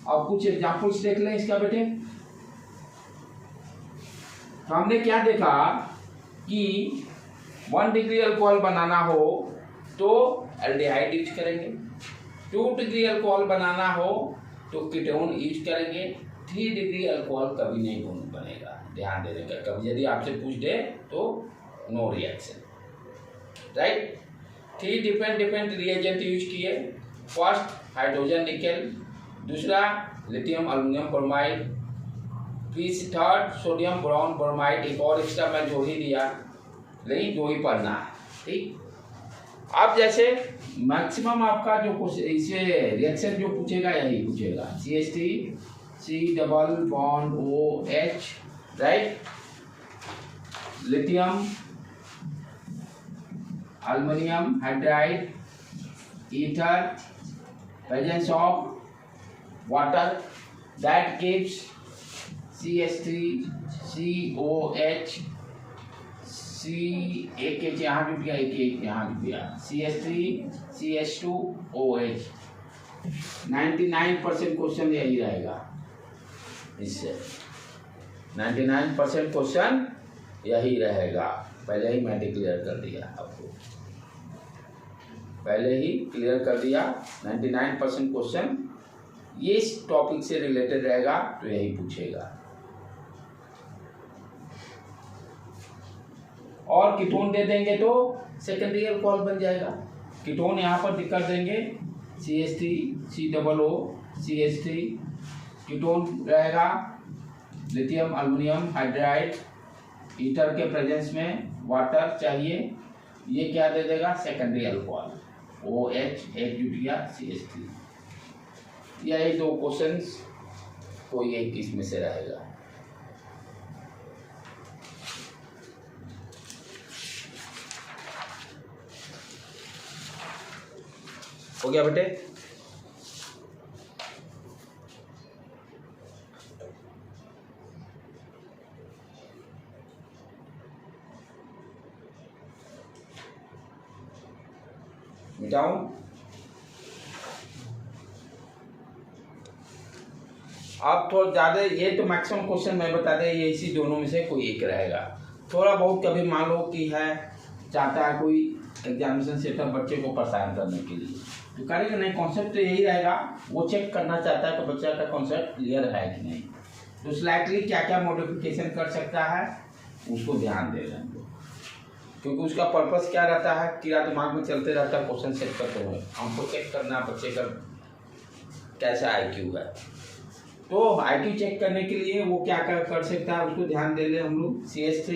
अब कुछ एग्जांपल्स देख लें इसका बेटे. हमने क्या देखा कि 1 डिग्री अल्कोहल बनाना हो तो एल्डिहाइड यूज करेंगे, 2 डिग्री अल्कोहल बनाना हो तो कीटोन यूज करेंगे, 3 डिग्री अल्कोहल कभी नहीं बनेगा. ध्यान देने का, कभी यदि आपसे पूछ दे तो no reaction. Right, 3 different reagent use किए. फर्स्ट हाइड्रोजन निकेल, दूसरा लिथियम अल्युमिनियम ब्रोमाइड, फिर थर्ड सोडियम बोरॉन ब्रोमाइड. एक और एक्स्ट्रा मैं जोड़ ही दिया, लेकिन जो ही पढ़ना है. ठीक, अब जैसे मैक्सिमम आपका जो इसे रिएक्शन जो पूछेगा यही पूछेगा, CH3 C double bond OH, right, lithium aluminium hydride, ether, presence of water that gives CH3 COH C, एक यहाँ जुट गया, एक यहाँ जुट गया, CH3 CH2 OH. 99% क्वेश्चन यही रहेगा. इससे 99% क्वेश्चन यही रहेगा. पहले ही मैंने क्लियर कर दिया आपको, पहले ही क्लियर कर दिया. 99% क्वेश्चन ये इस टॉपिक से रिलेटेड रहेगा तो यही पूछेगा. और कीटोन दे देंगे तो सेकेंडरी अल्कोहल बन जाएगा. कीटोन यहाँ पर कर देंगे CH3 COO CH3, कीटोन रहेगा लिथियम अल्युमिनियम हाइड्राइड, ईथर के प्रेजेंस में वाटर चाहिए, ये क्या दे देगा सेकेंडरी अल्कोहल OH, एक जुट गया CH3. यही 2 क्वेश्चंस कोई एक इसमें से रहेगा. हो गया बेटे. मिटाऊं? अब थोड़ा ज़्यादा, ये तो मैक्सिमम क्वेश्चन मैं बता दें, ये इसी दोनों में से कोई एक रहेगा. थोड़ा बहुत कभी मान लो कि है चाहता है कोई एग्जामिनेशन सेटअप बच्चे को परेशान करने के लिए, तो करेगा नहीं. कॉन्सेप्ट तो यही रहेगा, वो चेक करना चाहता है कि बच्चा का कॉन्सेप्ट क्लियर है कि नहीं, तो स्लाइटली क्या क्या मॉडिफिकेशन कर सकता है उसको ध्यान दे रहे हैं. क्योंकि उसका पर्पस क्या रहता है, कीड़ा दिमाग में चलते रहता है क्वेश्चन सेट करते हुए. हमको चेक करना बच्चे का कैसा IQ है. तो IQ चेक करने के लिए वो क्या कर सकता है उसको ध्यान दे ले हम लोग। CH3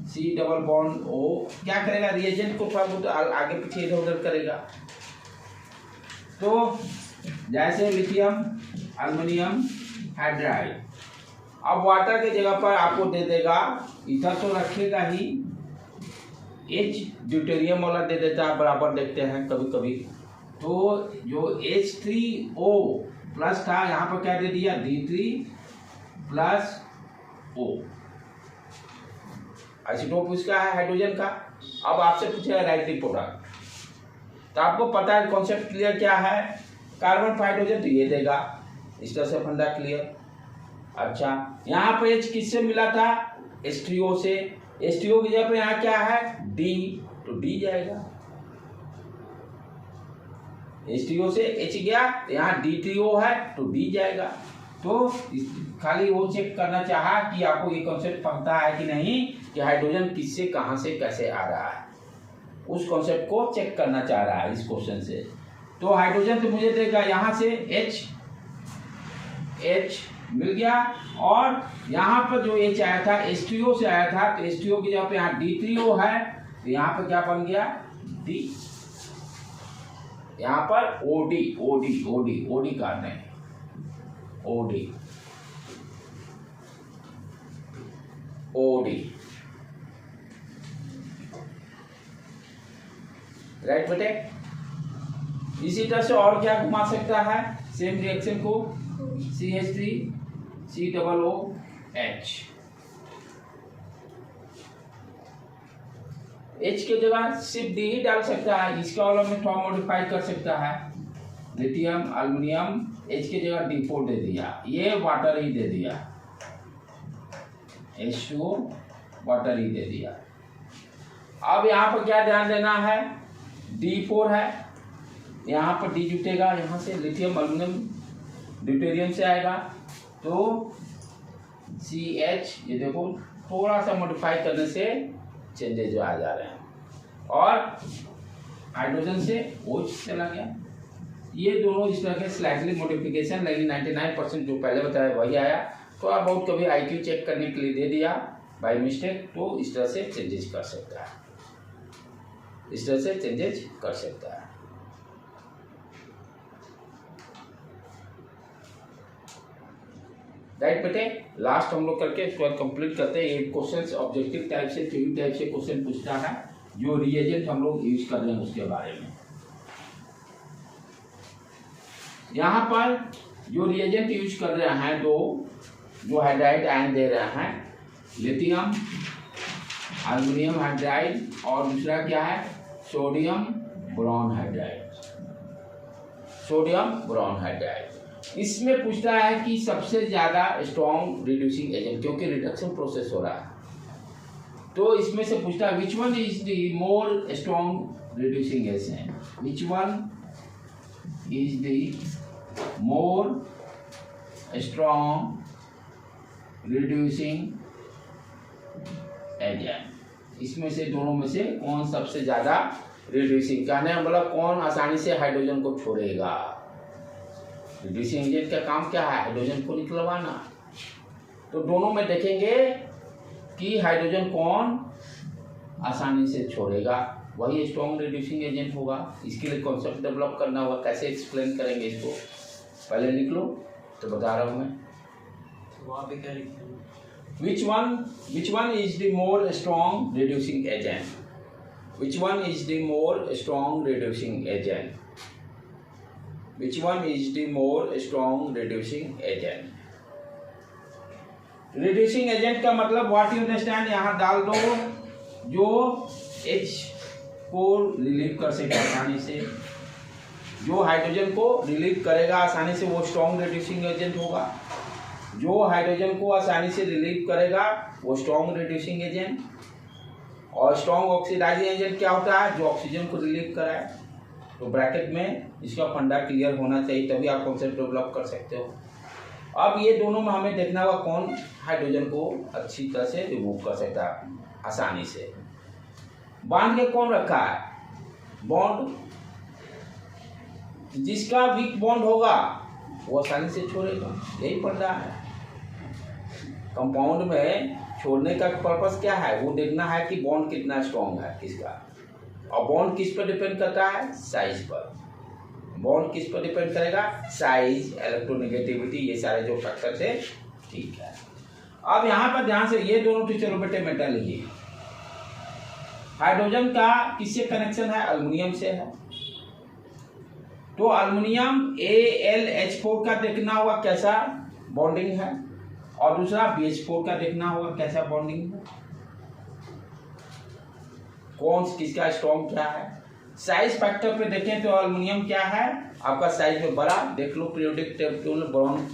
C double bond O क्या करेगा, रिएजेंट को थोड़ा बहुत आगे पीछे इधर उधर करेगा। तो जैसे लिथियम एल्युमिनियम हाइड्राइड, अब वाटर के जगह पर आपको दे देगा, इधर तो रखेगा ही, H ड्यूटेरियम वाला दे देता है बराबर, देखते हैं कभी कभी। तो जो H3O प्लस था यहाँ पर क्या दे दिया, D3 प्लस O, आइसोटोप उसका है हाइड्रोजन का। अब आपसे पूछेगा राइट प्रोडक्ट, तो आपको पता है कॉन्सेप्ट क्लियर क्या है, कार्बन पर हाइड्रोजन तो ये देगा, इस तरह से फंडा क्लियर। अच्छा यहाँ पर H किससे मिला था, H3O से, H3O की जगह पर यहाँ क्या है D, तो D जाएगा, H3O से H गया तो यहाँ D3O है तो D जाएगा। तो खाली वो चेक करना चाहा कि आपको ये कॉन्सेप्ट पता है कि नहीं कि हाइड्रोजन किससे कहाँ से कैसे आ रहा है, उस कॉन्सेप्ट को चेक करना चाह रहा है इस क्वेश्चन से। तो हाइड्रोजन तो मुझे देगा यहाँ से H मिल गया, और यहाँ पर जो H आया था H3O से आया था, तो H3O की जगह पे यहाँ D3O है, तो यहाँ पर क्या बन गया D, यहाँ पर OD का नहीं, OD राइट बेटे। इसी तरह से और क्या घुमा सकता है सेम रिएक्शन को, CH3 COOH, H के जगह सिर्फ D ही डाल सकता है, इसका वाला में थोड़ा मॉडिफाई कर सकता है, लिथियम एल्युमिनियम H के जगह D4 दे दिया, ये वाटर ही दे दिया, H2O वाटर ही दे दिया। अब यहाँ पर क्या ध्यान देना है, D4 है, यहाँ पर D जुटेगा, यहाँ से लिथियम एल्युमिनियम ड्यूटेरियम से आएगा, तो CH, ये देखो थोड़ा सा मॉडिफाई करने से चेंजेज आ जा रहे हैं, और हाइड्रोजन से OH चला गया। ये दोनों इस तरह के स्लाइटली मॉडिफिकेशन, लेकिन 99% जो पहले बताया वही आया। तो आप बहुत कभी IQ चेक करने के लिए दे दिया बाय मिस्टेक, तो इस तरह से चेंजेस कर सकता है, इस तरह से चेंजेस कर सकता है। राइट बेटे, लास्ट हम लोग करके इसको कंप्लीट करते हैं। ये क्वेश्चन ऑब्जेक्टिव टाइप से, थ्योरी टाइप से क्वेश्चन पूछता है, जो रिएजेंट हम लोग यूज कर रहे हैं उसके बारे में। यहाँ पर जो रिएजेंट यूज कर रहे हैं, दो जो हाइड्राइड आयन दे रहे हैं, लिथियम एल्युमिनियम हाइड्राइड, और दूसरा क्या है sodium boron hydride, sodium boron hydride. इसमें पूछता है कि सबसे ज्यादा स्ट्रॉन्ग रिड्यूसिंग एजेंट, क्योंकि रिडक्शन प्रोसेस हो रहा है, तो इसमें से पूछता है विच one is the more strong reducing agent, which one is the more strong reducing agent. इसमें से दोनों में से कौन सबसे ज्यादा रिड्यूसिंग, कहने का मतलब कौन आसानी से हाइड्रोजन को छोड़ेगा। रिड्यूसिंग एजेंट का काम क्या है, हाइड्रोजन को निकलवाना। तो दोनों में देखेंगे कि हाइड्रोजन कौन आसानी से छोड़ेगा, वही स्ट्रॉन्ग रिड्यूसिंग एजेंट होगा। इसके लिए कॉन्सेप्ट डेवलप करना होगा, कैसे एक्सप्लेन करेंगे इसको, पहले लिख लो तो बता रहा हूँ मैं। वहाँ पे क्या लिखते हैं, Which one is the more strong reducing agent? Which one is the more strong reducing agent? Which one is the more strong reducing agent? Reducing agent का मतलब what you understand, यहाँ डाल दो जो H को रिलीव कर सके आसानी से, जो हाइड्रोजन को रिलीव करेगा आसानी से वो स्ट्रॉन्ग रिड्यूसिंग एजेंट होगा। जो हाइड्रोजन को आसानी से रिलीव करेगा वो स्ट्रॉन्ग रिड्यूसिंग एजेंट। और स्ट्रॉन्ग ऑक्सीडाइजिंग एजेंट क्या होता है, जो ऑक्सीजन को रिलीव कराए। तो ब्रैकेट में इसका फंडा क्लियर होना चाहिए, तभी आप कॉन्सेप्ट डेवलप कर सकते हो। अब ये दोनों में हमें देखना होगा कौन हाइड्रोजन को अच्छी तरह से रिमूव कर सकता है आसानी से। बांध के कौन रखा है, बॉन्ड जिसका वीक बॉन्ड होगा वो आसानी से छोड़ेगा। यही पड़ रहा है। कंपाउंड में छोड़ने का पर्पस क्या है, वो देखना है कि बॉन्ड कितना स्ट्रॉन्ग है किसका। और बॉन्ड किस पर डिपेंड करता है, साइज पर। बॉन्ड किस पर डिपेंड करेगा, साइज, इलेक्ट्रोनेगेटिविटी, ये सारे जो फैक्टर थे। ठीक है, अब यहाँ पर ध्यान से ये दोनों तो चलो बेटे मेटल ही। हाइड्रोजन का किससे कनेक्शन है, अल्युमिनियम से है। तो अल्युमिनियम AlH4 का देखना होगा कैसा बॉन्डिंग है, और दूसरा BH4 का देखना होगा कैसा बॉन्डिंग है, कौन किसका स्ट्रॉन्ग क्या है। साइज फैक्टर पे देखें तो अल्युमिनियम क्या है आपका साइज में बड़ा, देख लो पीरियोडिक टेबल में बोरॉन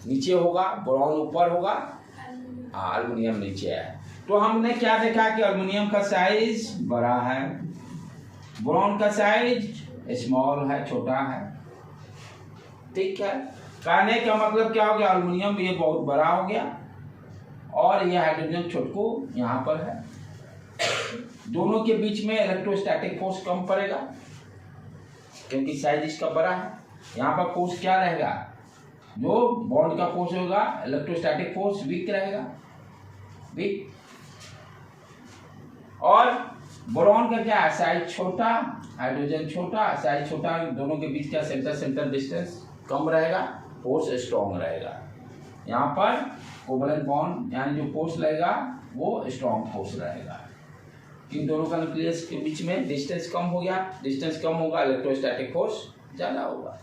नीचे होगा, बोरॉन ऊपर होगा, अल्युमिनियम नीचे है। तो हमने क्या देखा कि अल्युमिनियम का साइज बड़ा है, बोरॉन का साइज स्मॉल है, छोटा है। ठीक है, कहने का मतलब क्या हो गया, अल्युमिनियम ये बहुत बड़ा हो गया और ये हाइड्रोजन छोटकू यहाँ पर है। दोनों के बीच में इलेक्ट्रोस्टैटिक फोर्स कम पड़ेगा क्योंकि साइज इसका बड़ा है। यहाँ पर फोर्स क्या रहेगा, जो बॉन्ड का फोर्स होगा, इलेक्ट्रोस्टैटिक फोर्स वीक रहेगा, वीक। और बोरॉन का क्या है, साइज छोटा, हाइड्रोजन छोटा, साइज छोटा, दोनों के बीच का सेंटर डिस्टेंस कम रहेगा, फोर्स स्ट्रॉन्ग रहेगा। यहाँ पर कोवलेंट बॉन्ड यानी जो फोर्स लगेगा वो स्ट्रॉन्ग फोर्स रहेगा। इन दोनों का न्यूक्लियस के बीच में डिस्टेंस कम हो गया, डिस्टेंस कम होगा, इलेक्ट्रोस्टैटिक फोर्स ज़्यादा होगा।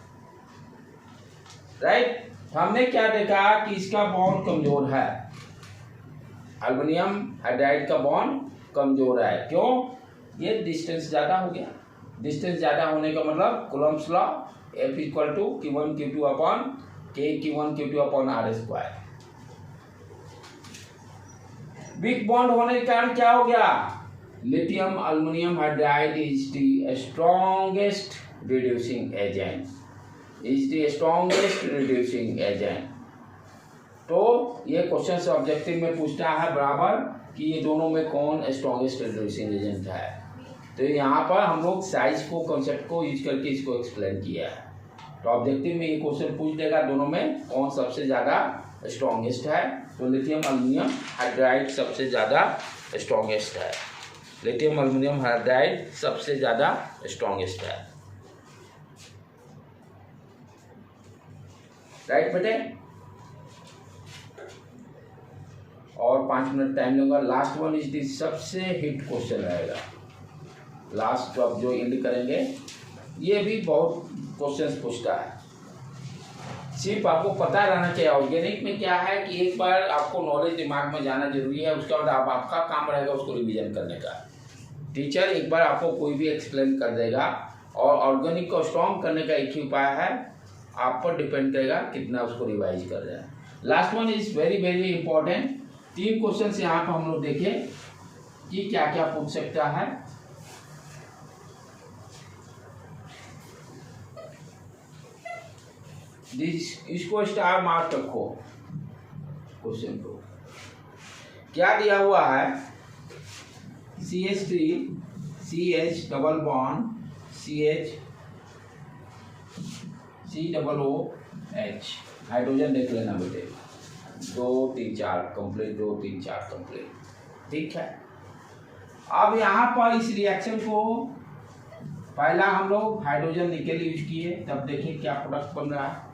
राइट, हमने क्या देखा कि इसका बॉन्ड कमजोर है, अल्युमिनियम हाइड्राइड का बॉन्ड कमजोर है। क्यों, ये डिस्टेंस ज़्यादा हो गया। डिस्टेंस ज़्यादा होने का मतलब Coulomb's law, F equal to Q1 Q2 upon K Q1 Q2 upon R square. Weak bond होने के कारण क्या हो गया, lithium aluminium hydride is the strongest reducing agent, is the strongest reducing agent. तो ये क्वेश्चन ऑब्जेक्टिव में पूछता है बराबर कि ये दोनों में कौन स्ट्रॉन्गेस्ट रिड्यूसिंग एजेंट है। तो यहाँ पर हम लोग साइज को, कंसेप्ट को यूज करके इसको एक्सप्लेन किया है। तो ऑब्जेक्टिव में ये क्वेश्चन पूछ देगा दोनों में कौन सबसे ज़्यादा स्ट्रॉन्गेस्ट है। तो लिथियम अल्युमिनियम हाइड्राइड सबसे ज़्यादा स्ट्रॉन्गेस्ट है, लिथियम अल्युमिनियम हाइड्राइड सबसे ज़्यादा स्ट्रॉन्गेस्ट है। राइट बेटे, और 5 मिनट टाइम लूंगा। लास्ट वन इज दी सबसे हिट क्वेश्चन रहेगा, लास्ट अब जो एंड करेंगे। ये भी बहुत क्वेश्चंस पूछता है, सिर्फ आपको पता रहना चाहिए। ऑर्गेनिक में क्या है कि एक बार आपको नॉलेज दिमाग में जाना जरूरी है, उसके बाद आपका काम रहेगा उसको रिवीजन करने का। टीचर एक बार आपको कोई भी एक्सप्लेन कर देगा, और ऑर्गेनिक को स्ट्रॉन्ग करने का एक ही उपाय है, आप पर डिपेंड करेगा कितना उसको रिवाइज कर रहे हैं। Last one is very very important. 3 question यहाँ पर हम लोग देखें कि क्या क्या पूछ सकता है। इसको स्टार मार्क रखो क्वेश्चन को। क्या दिया हुआ है, CH3 CH double bond CH COOH, hydrogen देख लेना बेटे, 2 3 4 कंप्लीट, 2 3 4 कंप्लीट। ठीक है, अब यहाँ पर इस रिएक्शन को पहला हम लोग हाइड्रोजन निकेल यूज किए, तब देखिए क्या प्रोडक्ट बन रहा है।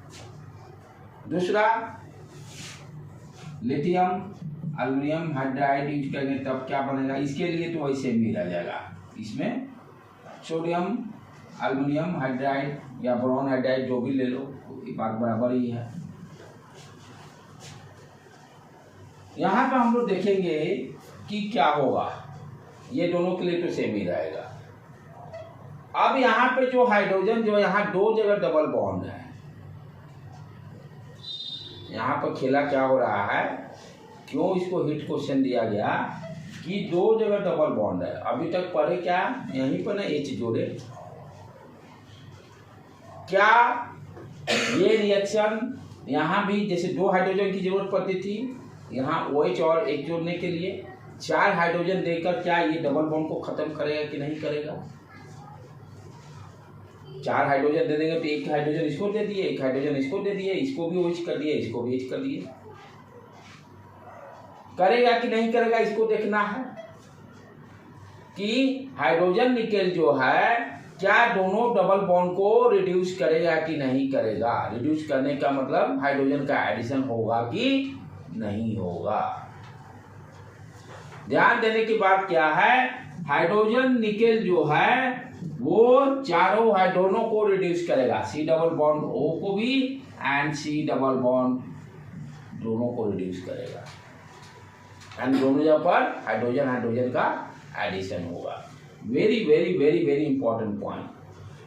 दूसरा लिथियम अल्युमिनियम हाइड्राइड यूज करेंगे तब क्या बनेगा, इसके लिए तो वैसे भी रह जाएगा। इसमें सोडियम अल्युमिनियम हाइड्राइड या बोरॉन हाइड्राइड जो भी ले लो, बात बराबर ही है। यहाँ पर हम लोग देखेंगे कि क्या होगा, ये दोनों के लिए तो सेम ही रहेगा। अब यहाँ पे जो हाइड्रोजन जो यहाँ 2 जगह डबल बॉन्ड है, यहाँ पर खेला क्या हो रहा है, क्यों इसको हिट क्वेश्चन दिया गया कि 2 जगह डबल बॉन्ड है। अभी तक पढ़े क्या, यहीं पर ना H जोड़े, क्या ये रिएक्शन यहाँ भी जैसे 2 हाइड्रोजन की जरूरत पड़ती थी, यहाँ OH और एक जोड़ने के लिए 4 हाइड्रोजन देकर क्या ये डबल बॉन्ड को खत्म करेगा कि नहीं करेगा। 4 हाइड्रोजन दे देंगे तो एक हाइड्रोजन इसको दे दिए, एक हाइड्रोजन इसको दे दिए, इसको भी OH कर दिए, इसको भी OH कर दिए। करेगा कि नहीं करेगा इसको देखना है कि हाइड्रोजन निकेल जो है क्या दोनों डबल बॉन्ड को रिड्यूस करेगा कि नहीं करेगा। रिड्यूस करने का मतलब हाइड्रोजन का एडिशन होगा कि नहीं होगा। ध्यान देने की बात क्या है, हाइड्रोजन निकेल जो है वो चारों हाइड्रोजनों को रिड्यूस करेगा, C डबल बॉन्ड O को भी एंड C डबल बॉन्ड दोनों को रिड्यूस करेगा एंड दोनों जगह पर हाइड्रोजन हाइड्रोजन का एडिशन होगा। Very very very very important point.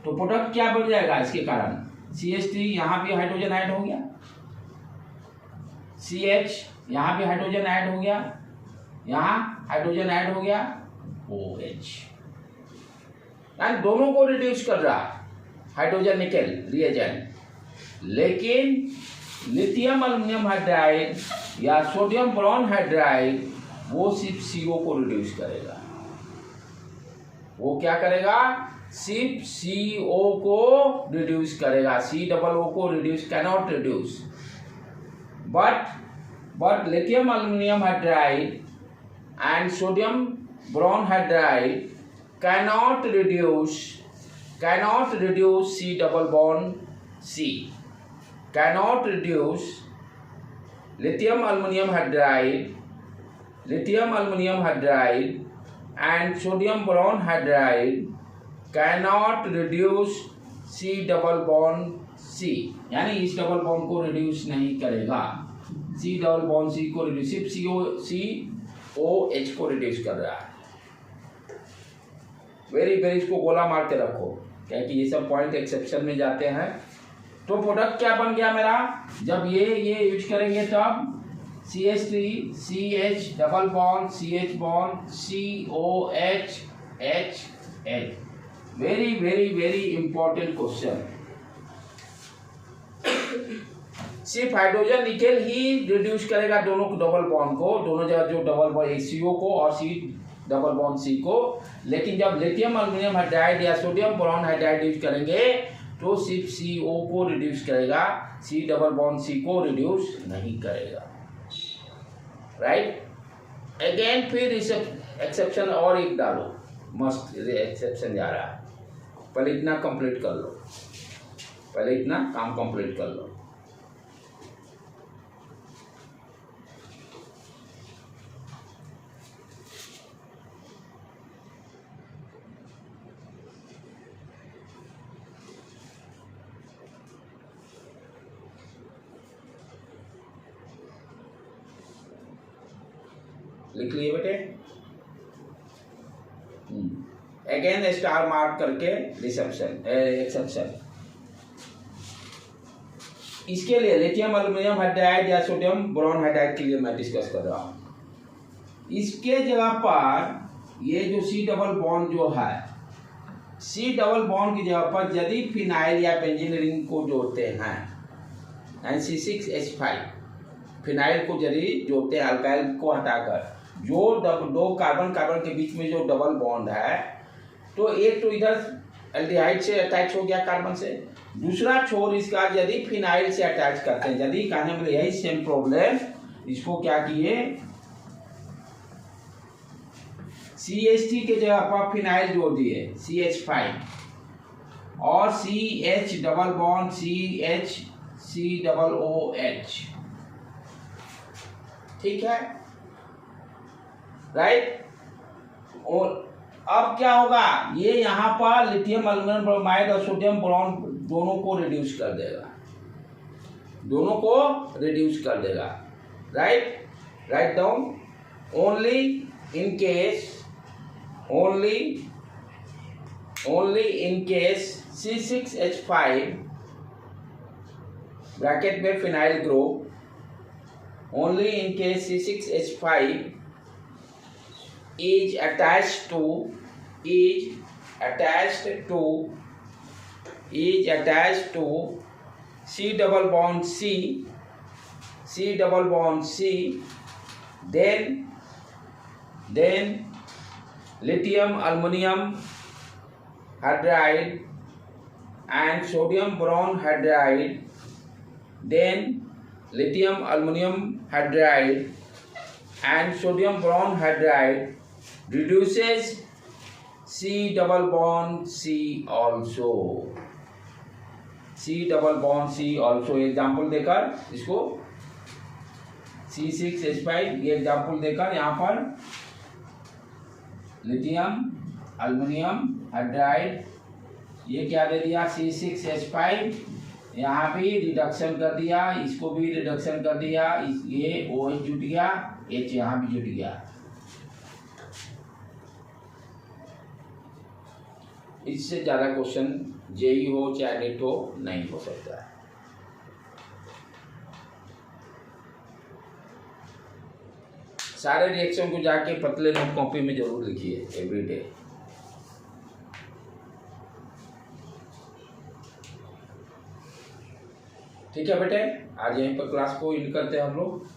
तो प्रोडक्ट क्या बन जाएगा इसके कारण, CH3 यहाँ भी हाइड्रोजन ऐड हो गया, CH यहाँ भी हाइड्रोजन ऐड हो गया, यहाँ हाइड्रोजन ऐड हो गया, OH एंड दोनों को रिड्यूस कर रहा है हाइड्रोजन निकेल रिएजेंट। लेकिन लिथियम एल्युमिनियम हाइड्राइड या सोडियम बोरॉन हाइड्राइड वो सिर्फ CO को रिड्यूस करेगा। वो क्या करेगा, सिर्फ CO को रिड्यूस करेगा, C डबल O को reduce cannot reduce. But lithium aluminium hydride and sodium boron hydride cannot reduce C double bond C, cannot reduce lithium aluminum hydride and sodium boron hydride cannot reduce C double bond C, यानी इस double bond को reduce नहीं करेगा। C double bond C को reduce, सिर्फ COH को reduce कर रहा है। वेरी वेरी इसको गोला मार के रखो क्योंकि ये सब पॉइंट एक्सेप्शन में जाते हैं। तो प्रोडक्ट क्या बन गया मेरा, जब ये यूज करेंगे तब CH3 CH double bond CH bond COH H H। Very very very important question. सिर्फ हाइड्रोजन निकेल ही रिड्यूस करेगा दोनों डबल बॉन्ड को, दोनों जगह जो डबल बॉन्ड CO को और C डबल बॉन्ड C को। लेकिन जब लिथियम एल्युमिनियम हाइड्राइड या सोडियम बोरॉन हाइड्राइड यूज करेंगे तो सिर्फ CO को रिड्यूस करेगा, C डबल बॉन्ड C को रिड्यूस नहीं करेगा। राइट। अगेन फिर इस एक्सेप्शन और एक डालो, मस्त एक्सेप्शन जा रहा है। पहले इतना कंप्लीट कर लो, पहले इतना काम कंप्लीट कर लो। लिख लिए बेटे। अगेन स्टार मार्क करके रिसेप्शन एक्सेप्शन। इसके लिए लिथियम एल्युमिनियम हाइड्राइड या सोडियम बोरॉन हाइड्राइड के लिए मैं डिस्कस कर रहा हूं। इसके जगह पर ये जो C डबल बॉन्ड जो है, C डबल बॉन्ड की जगह पर यदि फिनाइल या बेंजीन रिंग को जोड़ते हैं C6H5, फिनाइल को यदि जोड़ते हैं अल्काइल को हटाकर, जो दो कार्बन कार्बन के बीच में जो डबल बॉन्ड है, तो एक तो इधर एल्डिहाइड से अटैच हो गया कार्बन से, दूसरा छोर इसका यदि फिनाइल से अटैच करते हैं, यदि कहने में यही सेम प्रॉब्लम, इसको क्या किए CH3 के जगह पर फिनाइल जोड़ दिए CH5 और CH double bond CH C double OH। ठीक है, राइट। और अब क्या होगा, ये यहाँ पर लिथियम एल्युमिनियम ब्रोमाइड और सोडियम बोरॉन दोनों को रिड्यूस कर देगा, दोनों को रिड्यूस कर देगा। Right, right down. Only in case C6H5 bracket में phenyl group, only in case C6H5 is attached to C double bond C, then lithium aluminum hydride and sodium boron hydride, then lithium aluminum hydride and sodium boron hydride reduces C double bond C also. C double bond C also example देकर इसको C6H5 ये example देकर यहाँ पर lithium aluminium hydride ये क्या दे दिया C6H5 यहाँ भी रिडक्शन कर दिया, इसको भी रिडक्शन कर दिया, ये OH जुट गया, H यहाँ भी जुट गया। इससे ज़्यादा क्वेश्चन जेई हो चाहे नेट हो नहीं हो सकता है। सारे रिएक्शन को जाके पतले नोट कॉपी में जरूर लिखिए एवरीडे। ठीक है बेटे, आज यहीं पर क्लास को एंड करते हैं हम लोग।